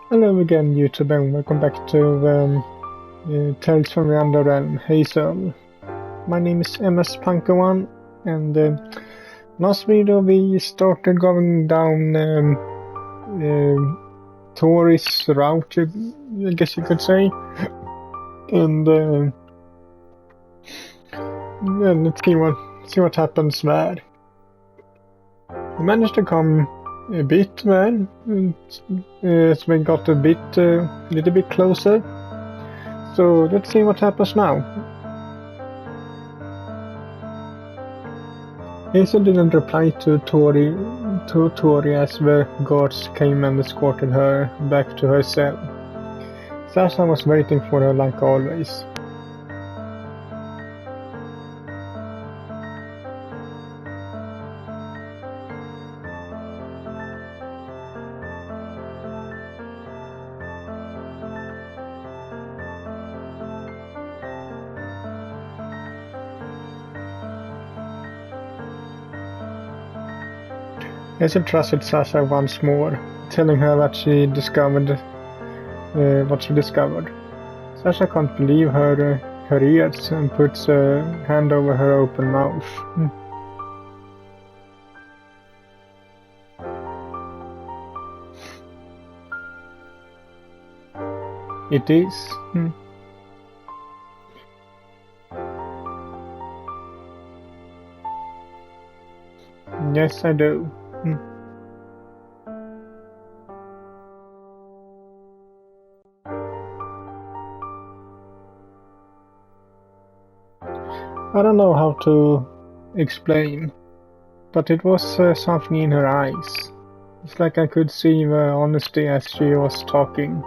Hello again, YouTube, and welcome back to Tales from the Underrealm, Hazel. My name is MS Punkawan, and last video we started going down Tori's route, I guess you could say, and yeah, let's see what happens there. We managed to come a bit there, so we got a little bit closer. So let's see what happens now. Hazel didn't reply to Tori as the guards came and escorted her back to her cell. Sasha was waiting for her like always. Hazel trusted Sasha once more, telling her that she discovered what she discovered. Sasha can't believe her ears and puts a hand over her open mouth. It is. Yes, I do. I don't know how to explain, but it was something in her eyes. It's like I could see the honesty as she was talking.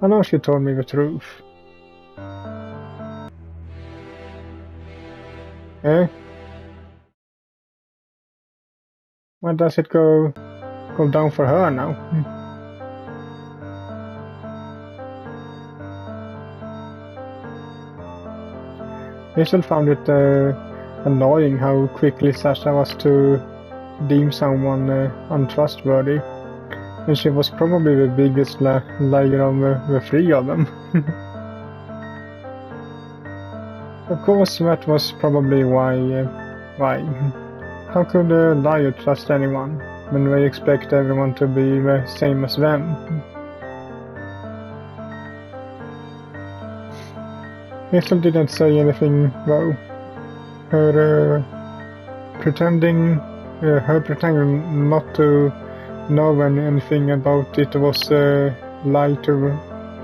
I know she told me the truth. Eh? Why does it go down for her now? Hazel found it annoying how quickly Sasha was to deem someone untrustworthy, and she was probably the biggest liar of the three of them. Of course, that was probably why. How could a liar trust anyone when they expect everyone to be the same as them? Hazel didn't say anything though. Her pretending not to know anything about it was a lie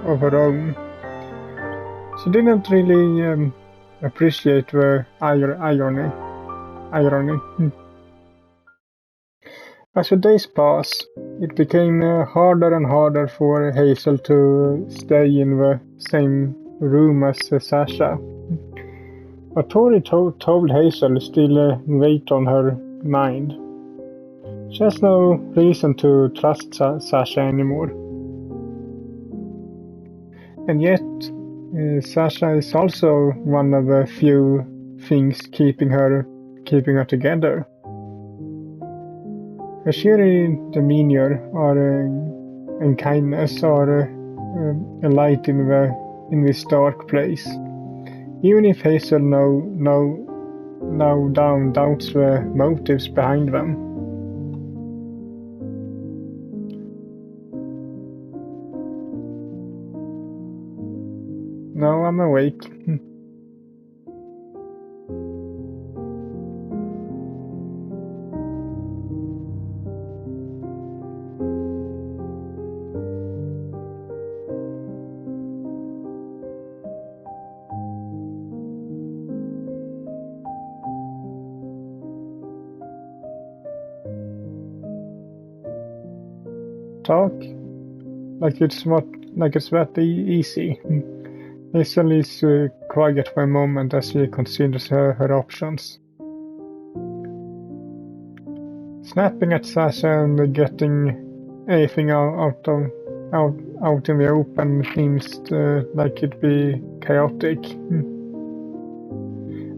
of her own. She didn't really appreciate the irony. As the days passed, it became harder and harder for Hazel to stay in the same room as Sasha. But Tori told Hazel still weighed on her mind. She has no reason to trust Sasha anymore. And yet, Sasha is also one of the few things keeping her together. Her sheer demeanor and kindness are a light in this dark place. Even if Hazel now doubts the motives behind them. Now I'm awake. Talk like it's that easy. Hazel is quiet for a moment as she considers her options. Snapping at Sasha and getting anything out in the open seems like it'd be chaotic.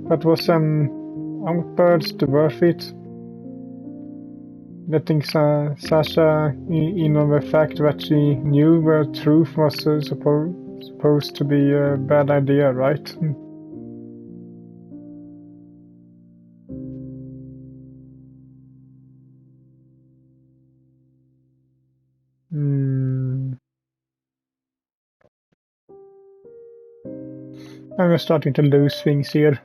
But was an outburst worth it? letting Sasha in on the fact that she knew the truth was supposed to be a bad idea, right? I'm starting to lose things here.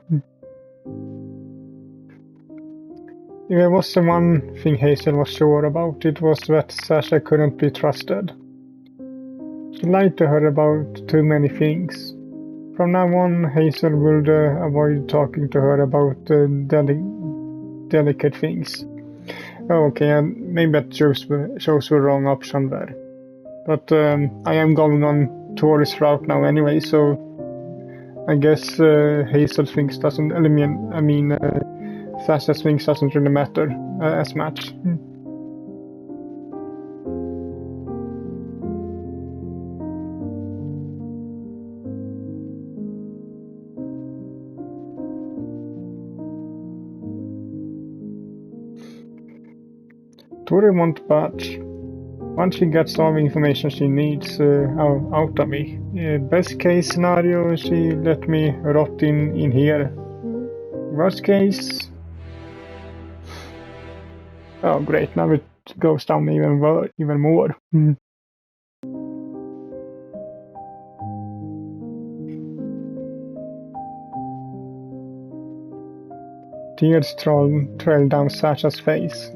If there was the one thing Hazel was sure about, it was that Sasha couldn't be trusted. She lied to her about too many things. From now on, Hazel would avoid talking to her about delicate things. Oh, okay, maybe that chose the wrong option there. But I am going on Tori's route now anyway, so I guess Hazel thinks doesn't. Sasha's things doesn't really matter as much. Tori won't budge. Once she gets all the information she needs out of me. Best case scenario, she let me rot in here. Worst case... Oh great, now it goes down even more. Tears trail down Sasha's face.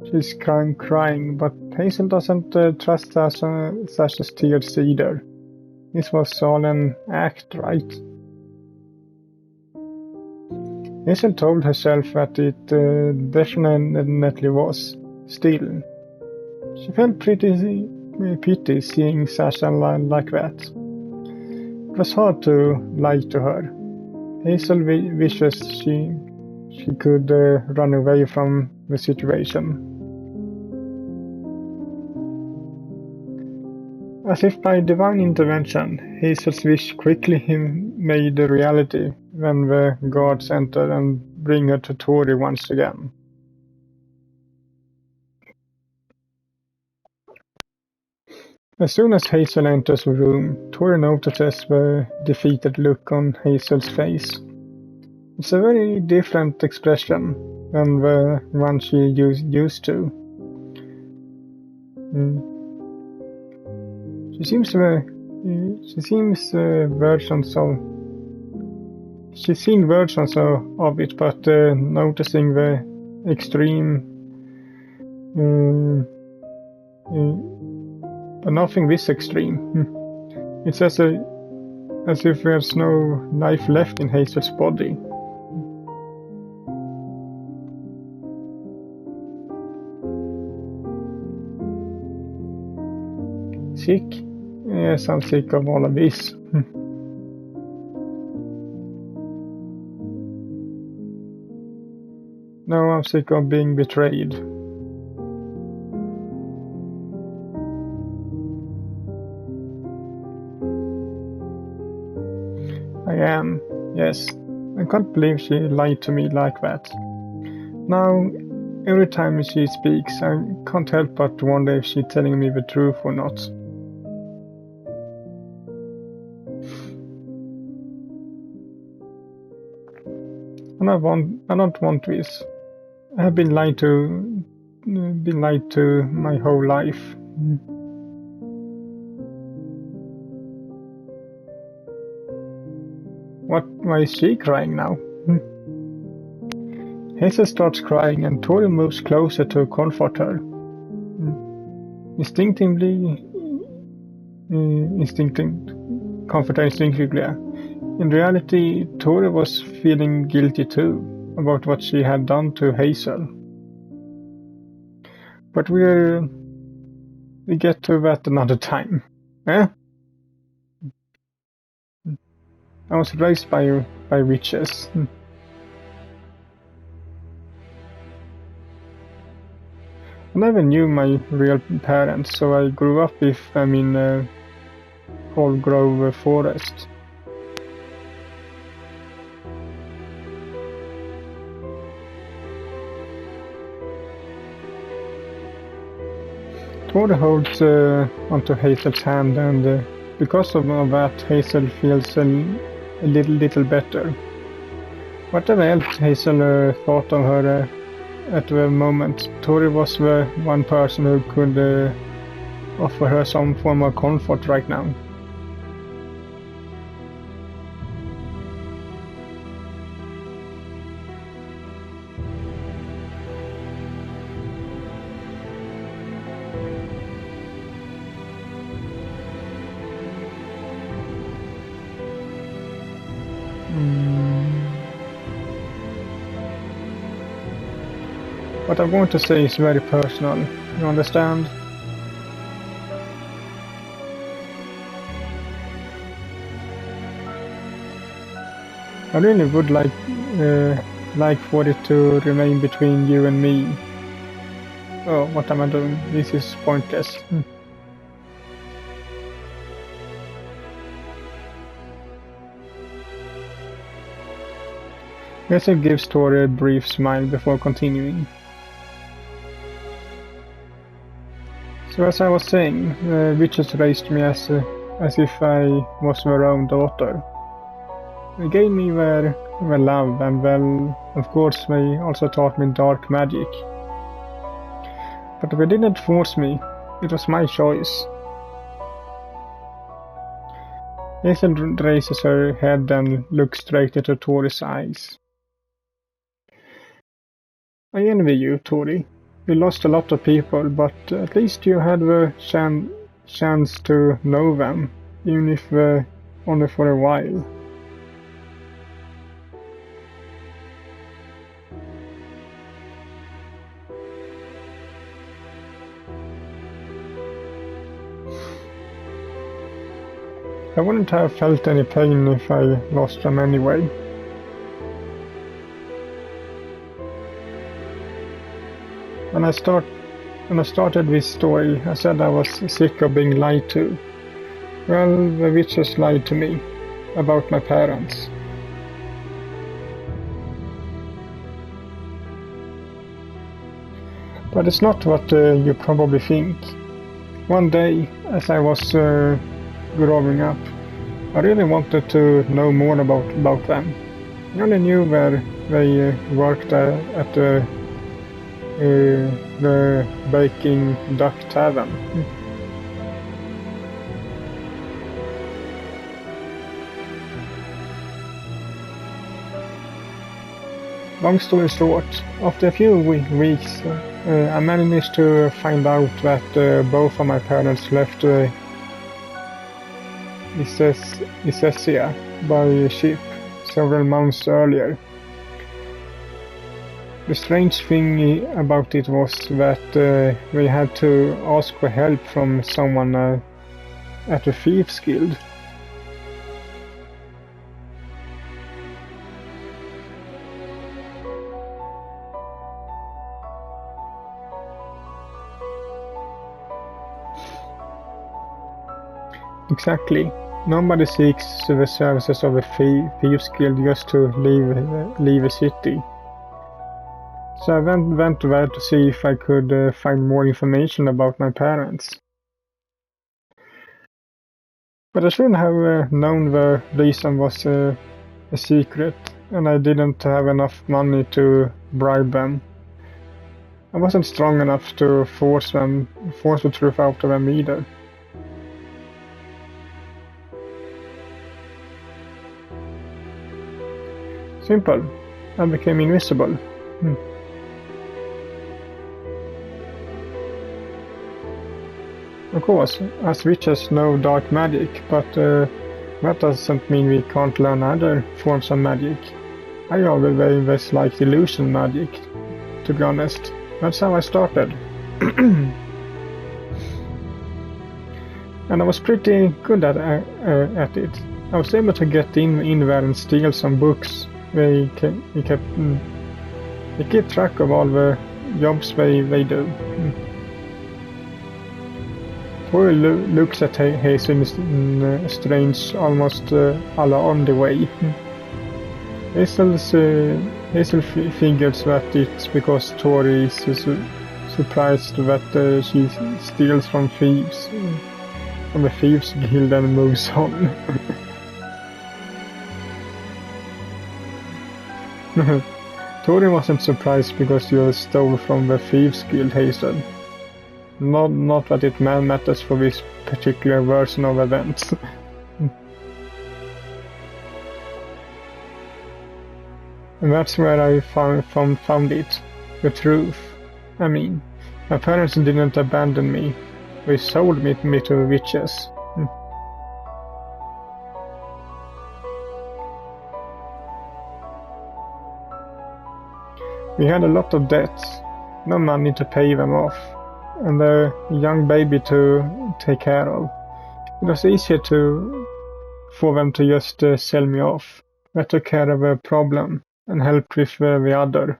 She's crying, but Hazel doesn't trust Sasha's tears either. This was all an act, right? Hazel told herself that it definitely was. Still, she felt pretty pity seeing Sasha like that. It was hard to lie to her. Hazel wishes she could run away from the situation. As if by divine intervention, Hazel's wish quickly made a reality when the guards enter and bring her to Tori once again. As soon as Hazel enters the room, Tori notices the defeated look on Hazel's face. It's a very different expression than the one she used to. She's seen versions of it, but noticing the extreme, but nothing this extreme. It's as if there's no life left in Hazel's body. Sick? Yes, I'm sick of all of this. No, I'm sick of being betrayed. I am, yes. I can't believe she lied to me like that. Now, every time she speaks, I can't help but wonder if she's telling me the truth or not. I don't want this. I have been lied to my whole life. Why is she crying now? Hazel starts crying and Tori moves closer to comfort her. Comfort her instinctively. In reality, Tori was feeling guilty too about what she had done to Hazel. But we get to that another time. Eh? I was raised by witches. I never knew my real parents, so I grew up with them in Old Grove Forest. Tori holds onto Hazel's hand, and because of that, Hazel feels a little better. Whatever else Hazel thought of her at the moment, Tori was the one person who could offer her some form of comfort right now. What I'm going to say is very personal, you understand? I really would like for it to remain between you and me. Oh, what am I doing? This is pointless. Hazel gives Tori a brief smile before continuing. So as I was saying, witches raised me as if I was their own daughter. They gave me their love, and well, of course they also taught me dark magic. But they didn't force me, it was my choice. Hazel raises her head and looks straight into Tori's eyes. I envy you, Tori. You lost a lot of people, but at least you had the chance to know them, even if only for a while. I wouldn't have felt any pain if I lost them anyway. When I started this story, I said I was sick of being lied to. Well, the witches lied to me about my parents. But it's not what you probably think. One day, as I was growing up, I really wanted to know more about them. I only knew where they worked at the Baking Duck Tavern. Long story short, after a few weeks, I managed to find out that both of my parents left Isessia by ship several months earlier. The strange thing about it was that we had to ask for help from someone at the Thieves Guild. Exactly. Nobody seeks the services of the Thieves Guild just to leave a city. So I went there to see if I could find more information about my parents. But I shouldn't have known the reason was a secret, and I didn't have enough money to bribe them. I wasn't strong enough to force the truth out of them either. Simple. I became invisible. Of course, us witches know dark magic, but that doesn't mean we can't learn other forms of magic. I always liked illusion magic, to be honest. That's how I started. And I was pretty good at it. I was able to get in there and steal some books. We keep track of all the jobs they do. Tori looks at Hazel in a strange, almost alarmed way. Hazel figures that it's because Tori is surprised that she steals from thieves, from the thieves guild and moves on. Tori wasn't surprised because you stole from the thieves guild, Hazel. Not that it matters for this particular version of events. And that's where I found it. The truth. I mean, my parents didn't abandon me. They sold me to witches. We had a lot of debts, no money to pay them off, and a young baby to take care of. It was easier for them to just sell me off. I took care of a problem and helped with the other.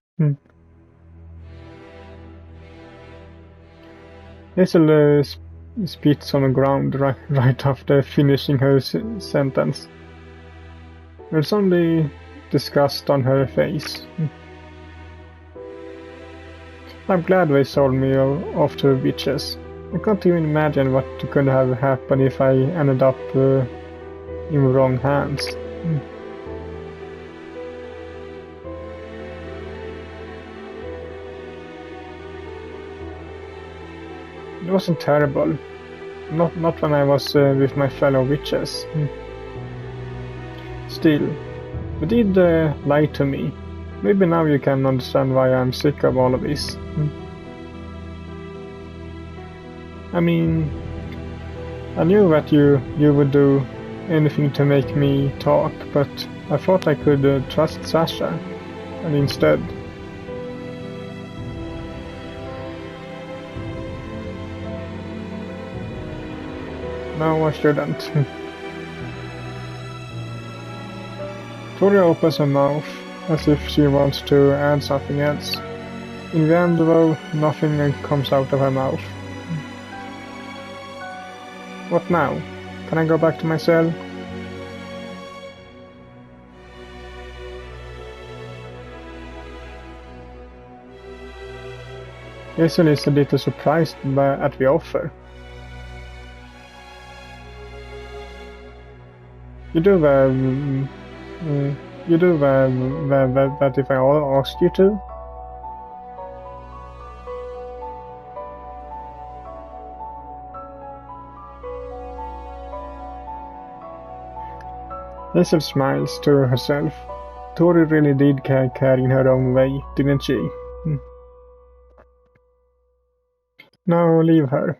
Hazel spits on the ground right after finishing her sentence. There's only disgust on her face. I'm glad they sold me off to witches. I can't even imagine what could have happened if I ended up in the wrong hands. It wasn't terrible. Not when I was with my fellow witches. Still, they did lie to me. Maybe now you can understand why I'm sick of all of this. I mean, I knew that you would do anything to make me talk, but I thought I could trust Sasha, and instead... No, I shouldn't. Tori opens her mouth, as if she wants to add something else. In the end, though, nothing comes out of her mouth. What now? Can I go back to my cell? Hazel is a little surprised at the offer. You do that if I asked you to? Hazel smiles to herself. Tori really did care in her own way, didn't she? No, leave her.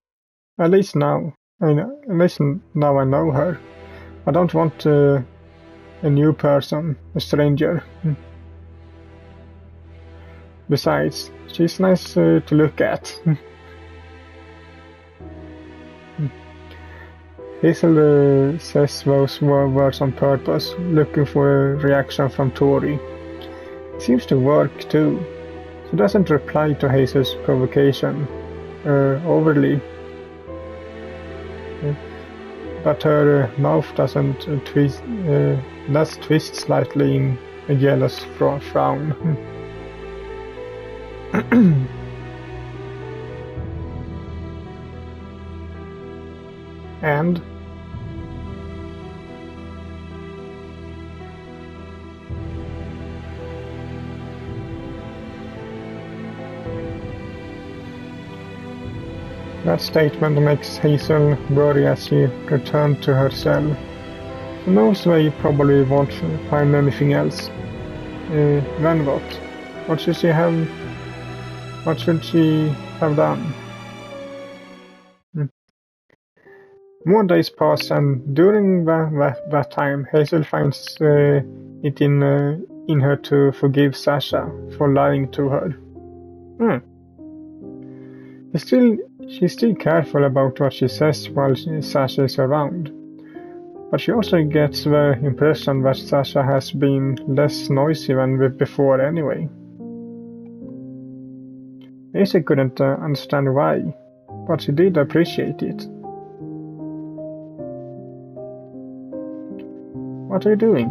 At least now. At least now I know her. I don't want a new person, a stranger. Besides, she's nice to look at. Hazel says those words on purpose, looking for a reaction from Tori. It seems to work too. She doesn't reply to Hazel's provocation overly, but her mouth doesn't does twist slightly in a jealous frown. And that statement makes Hazel worry as she returns to her cell. She knows they probably won't find anything else. Then what? What should she have done? More days pass, and during that time, Hazel finds it in her to forgive Sasha for lying to her. She's still careful about what she says while Sasha is around, but she also gets the impression that Sasha has been less noisy than before anyway. Hazel couldn't understand why, but she did appreciate it. What are you doing?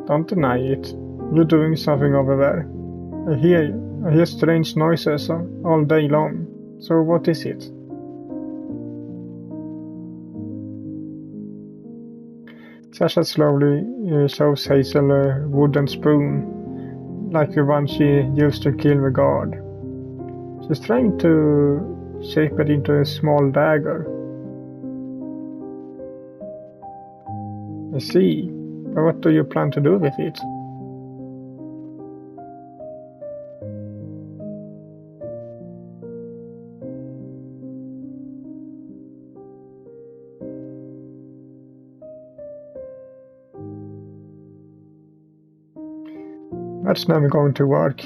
Don't deny it. You're doing something over there. I hear strange noises all day long. So what is it? Sasha slowly shows Hazel a wooden spoon, like the one she used to kill the guard. She's trying to shape it into a small dagger. I see. But what do you plan to do with it? That's never going to work.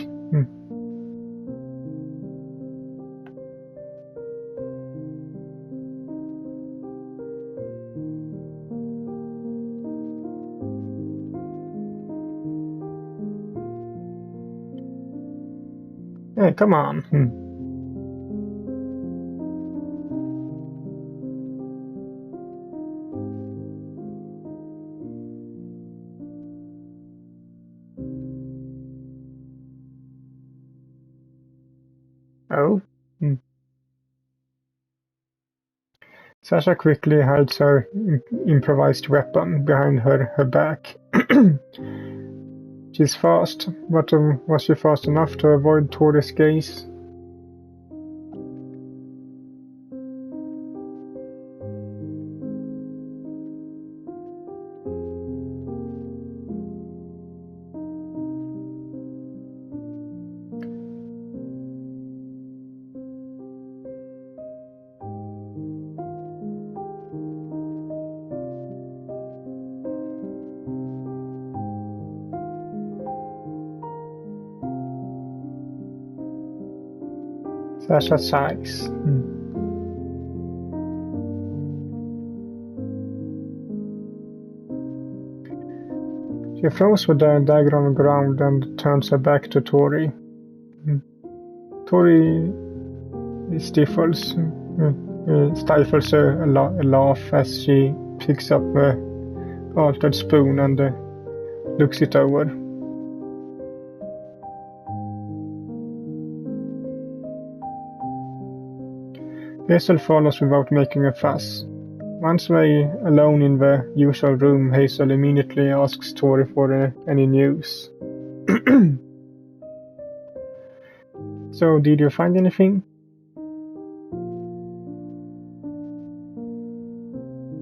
Hey, come on. Oh? Sasha quickly hides her improvised weapon behind her back. She's fast, but was she fast enough to avoid Tori's gaze? Sasha sighs. She throws the dagger on the ground and turns her back to Tori. Tori stifles a laugh as she picks up the altered spoon and looks it over. Hazel follows without making a fuss. Once they alone in the usual room, Hazel immediately asks Tori for any news. So, did you find anything?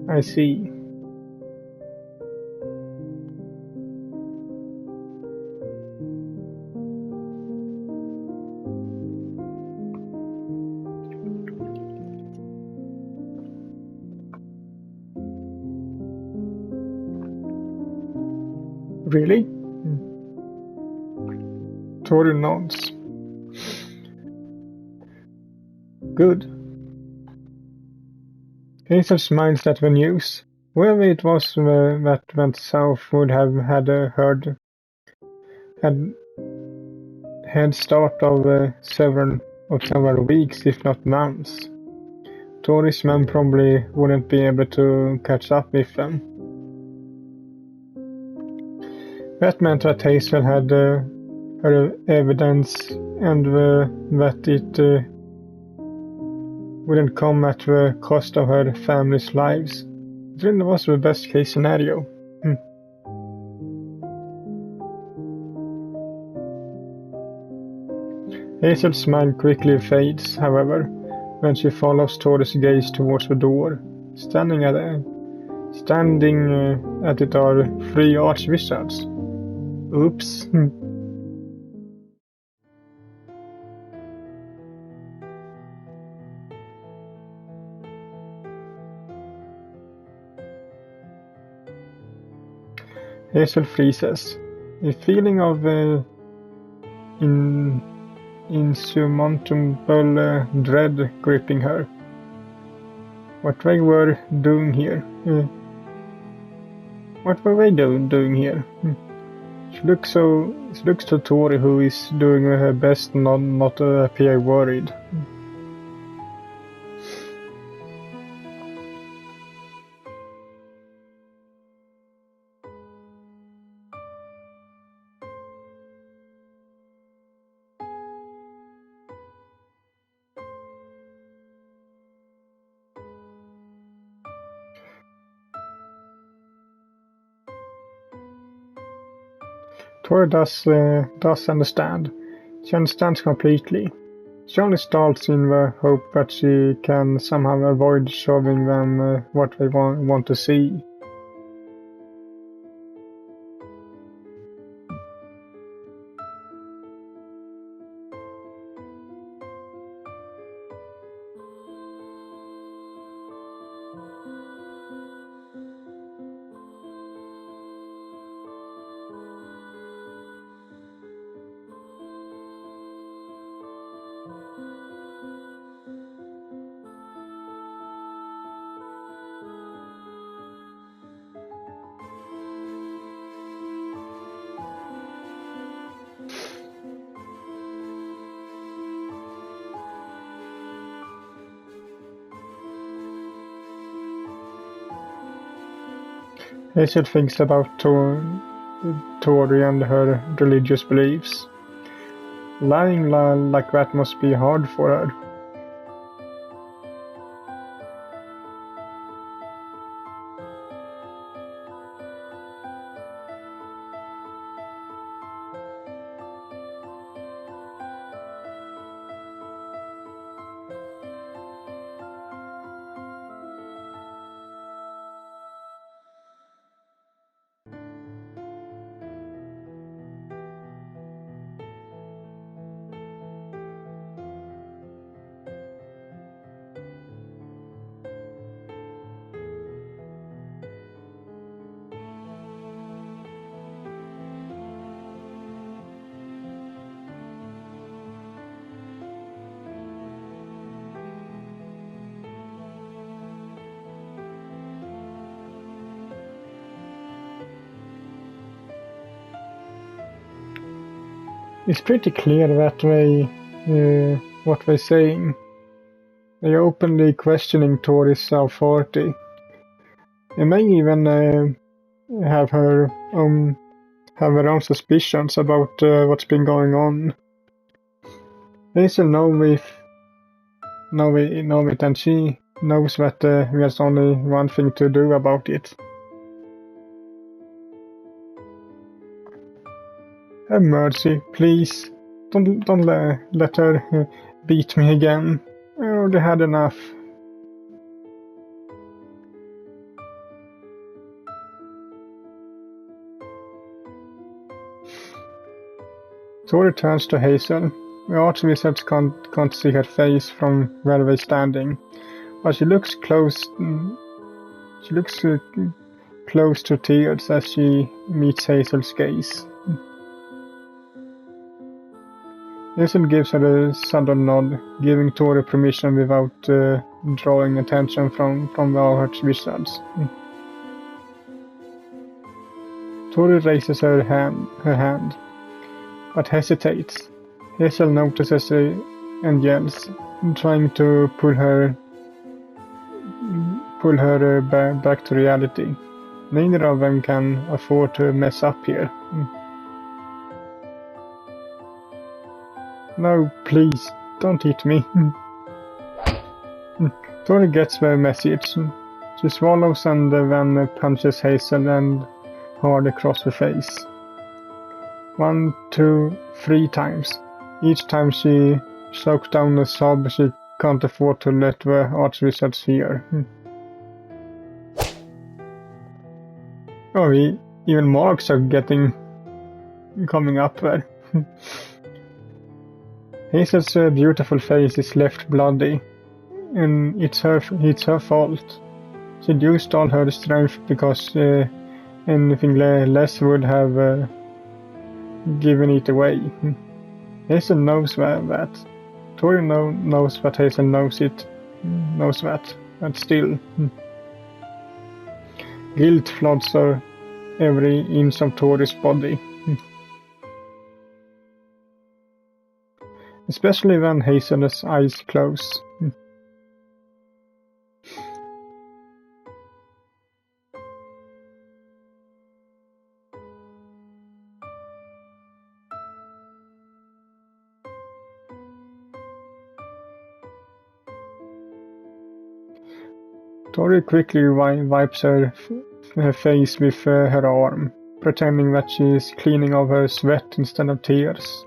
I see. Really? Tori nods. Good. Hazel smiles at the news. Whoever it was that went south would have had head start of several weeks, if not months. Tori's men probably wouldn't be able to catch up with them. That meant that Hazel had her evidence and that it wouldn't come at the cost of her family's lives. It really was the best case scenario. Hazel's smile quickly fades, however, when she follows Tori's gaze towards the door. Standing at it are 3 archwizards. Oops. Hazel freezes, a feeling of insurmountable dread gripping her. What they were doing here? What were they doing here? She looks to Tori, who is doing her best not to appear worried. Tori does understand. She understands completely. She only stalls in the hope that she can somehow avoid showing them what they want to see. Hazel thinks about Tori and her religious beliefs. Lying like that must be hard for her. It's pretty clear that what they're saying. They're openly questioning Tori's authority. They may even have her own suspicions about what's been going on. Hazel knows it, and she knows that there's only one thing to do about it. Have mercy, please. Don't let her beat me again. I already had enough. Tori turns to Hazel. The archwizards can't see her face from where they're standing, but she looks close. She looks close to tears as she meets Hazel's gaze. Hazel gives her a sudden nod, giving Tori permission without drawing attention from the archwizards. Tori raises her hand, but hesitates. Hazel notices and yells, trying to pull her back to reality. Neither of them can afford to mess up here. No, please, don't hit me. Tori gets the message. She swallows and then punches Hazel and hard across the face. 1, 2, 3 times. Each time she chokes down a sob she can't afford to let the archwizards hear. Oh, even marks are coming up there. Hazel's beautiful face is left bloody, and it's her fault. She'd used all her strength because anything less would have given it away. Hazel knows that. Tori knows that Hazel knows that, but still. Guilt floods her every inch of Tori's body. Especially when Hazel's eyes close. Tori quickly wipes her face with her arm. pretending that she is cleaning off her sweat instead of tears.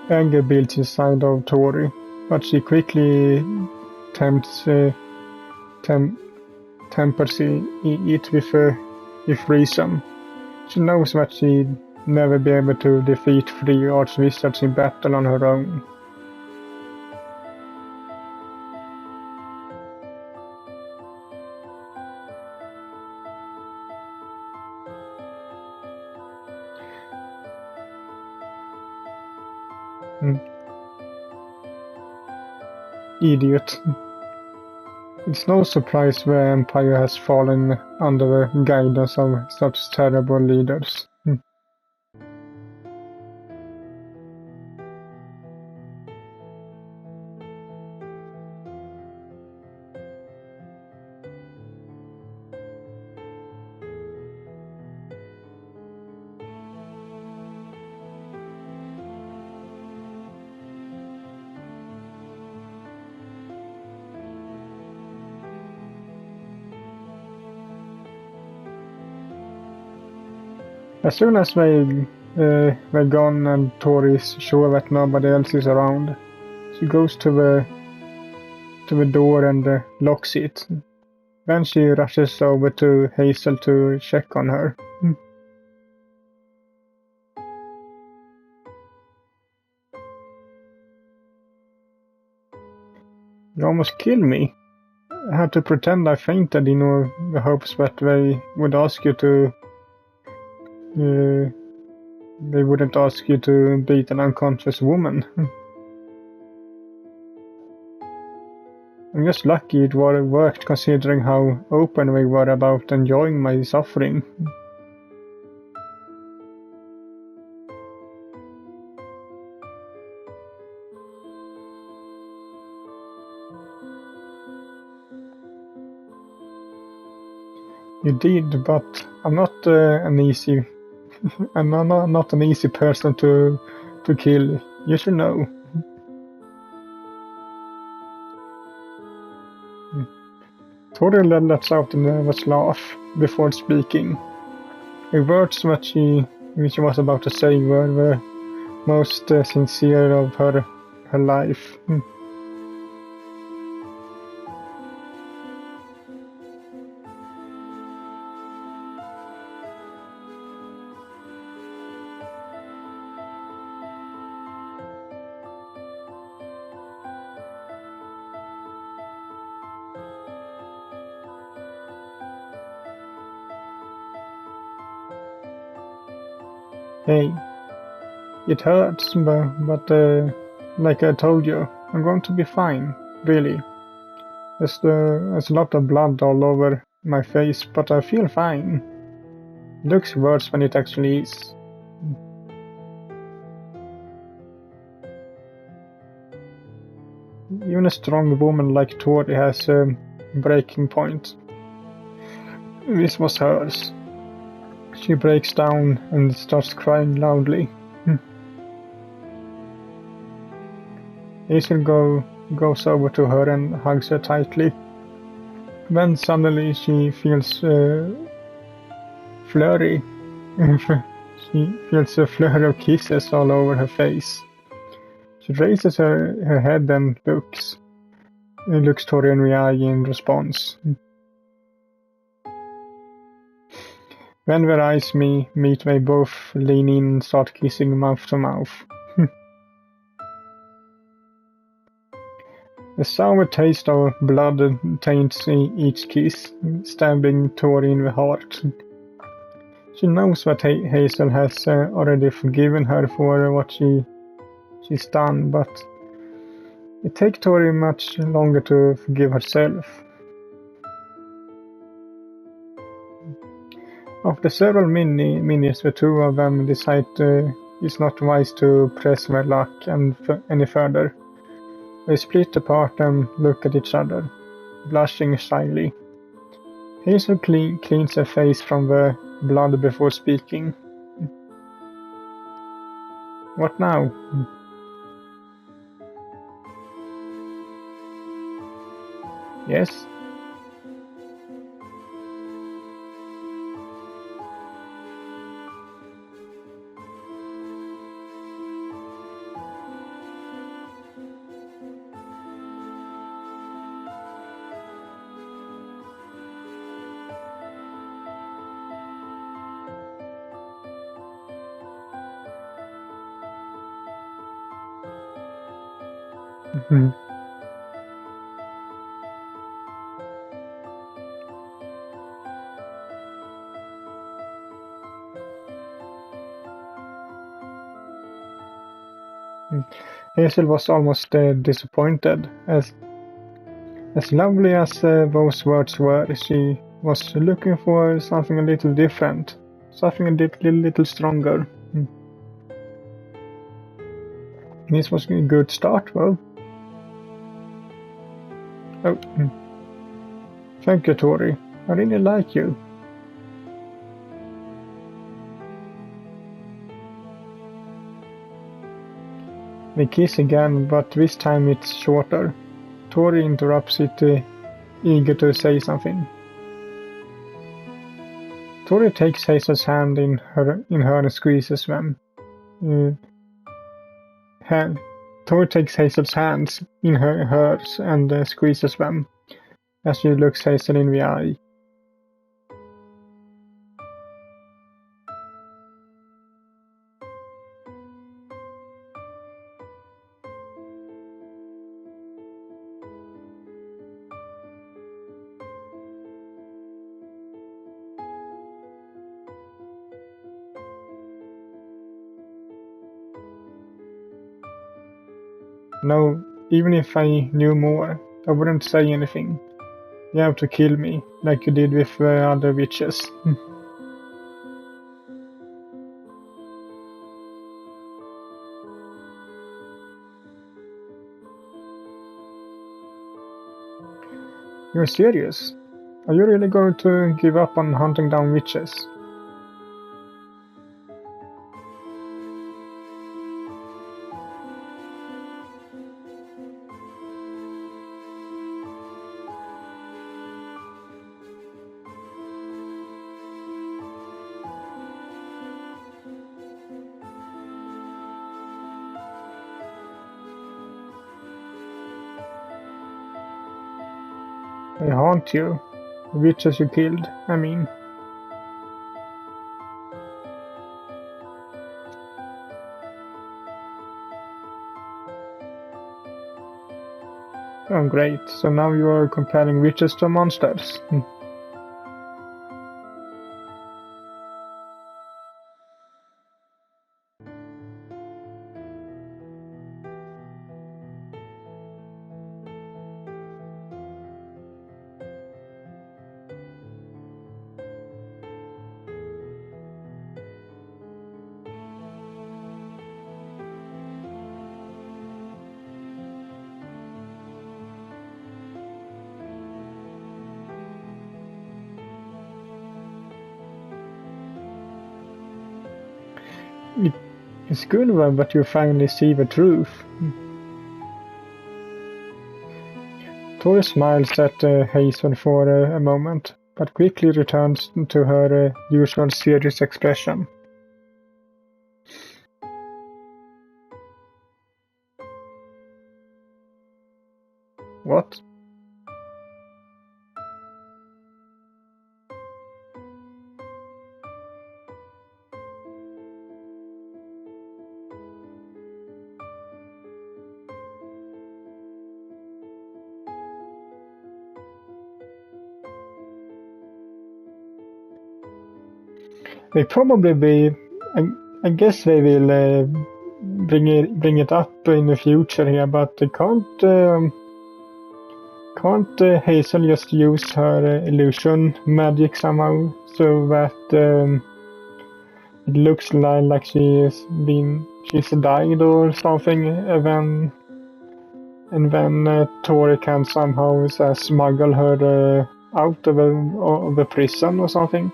Anger builds inside of Tori, but she quickly tempers it with reason. She knows that she'd never be able to defeat 3 archwizards in battle on her own. Idiot. It's no surprise the Empire has fallen under the guidance of such terrible leaders. As soon as they're gone and Tori is sure that nobody else is around, she goes to the door and locks it. Then she rushes over to Hazel to check on her. You almost killed me. I had to pretend I fainted in the hopes that they would ask you to they wouldn't ask you to beat an unconscious woman. I'm just lucky it worked considering how open we were about enjoying my suffering. You did, but I'm not I'm not an easy person to kill. You should know. Tori lets out a nervous laugh before speaking. The words that she was about to say were the most sincere of her life. Hey, it hurts, but like I told you, I'm going to be fine, really. There's a lot of blood all over my face, but I feel fine. It looks worse than it actually is. Even a strong woman like Tori has a breaking point. This was hers. She breaks down and starts crying loudly. Hazel goes over to her and hugs her tightly. Then suddenly she feels flurry. She feels a flurry of kisses all over her face. She raises her head and looks Tori in the eye in response. When their eyes meet, they both lean in and start kissing mouth to mouth. The sour taste of blood taints each kiss, stabbing Tori in the heart. She knows that Hazel has already forgiven her for what she's done, but it takes Tori much longer to forgive herself. After several minutes, the two of them decide it's not wise to press their luck any further. They split apart and look at each other, blushing shyly. Hazel cleans her face from the blood before speaking. What now? Yes? Hazel was almost disappointed. As lovely as those words were, she was looking for something a little different, something a little stronger. This was a good start, well. Oh, thank you, Tori. I really like you. They kiss again, but this time it's shorter. Tori interrupts it, eager to say something. Tori takes Hazel's hand in her and squeezes them. Tori takes Hazel's hands in hers and squeezes them as she looks Hazel in the eye. No, even if I knew more, I wouldn't say anything. You have to kill me, like you did with the other witches. You're serious? Are you really going to give up on hunting down witches? They haunt you. The witches you killed, I mean. Oh great, so now you are comparing witches to monsters. It's good but you finally see the truth. Tori smiles at Hazel for a moment, but quickly returns to her usual serious expression. What? They probably be. I guess they will bring it up in the future here, but they can't Can't Hazel just use her illusion magic somehow so that it looks like she's died or something, and then Tori can somehow smuggle her out of the prison or something?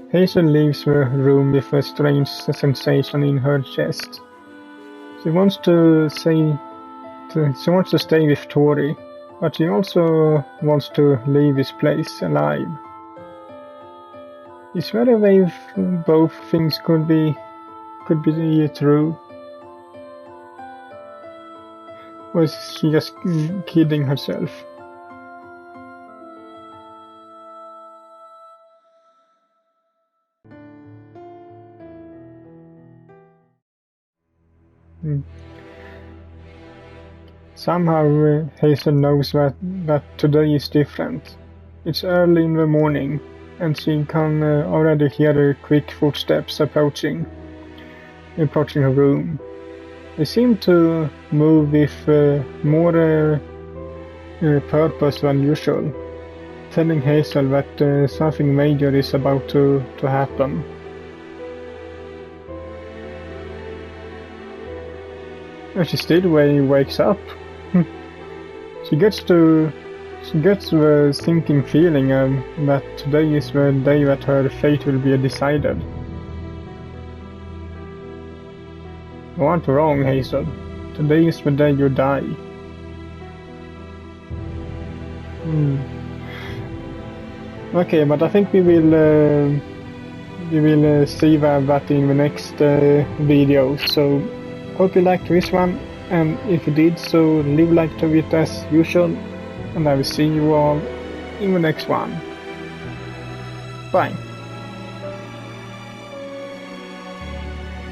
Hazel leaves the room with a strange sensation in her chest. She wants to stay with Tori, but she also wants to leave this place alive. Is there a way both things could be true? Or is she just kidding herself? Somehow Hazel knows that today is different. It's early in the morning, and she can already hear her quick footsteps approaching her room. They seem to move with more purpose than usual, telling Hazel that something major is about to happen. And she still wakes up. She gets the sinking feeling that today is the day that her fate will be decided. You aren't wrong, Hazel. Today is the day you die. Okay, but I think we will see that in the next video. So hope you liked this one, and if you did so, leave a like to it as usual, and I will see you all in the next one. Bye.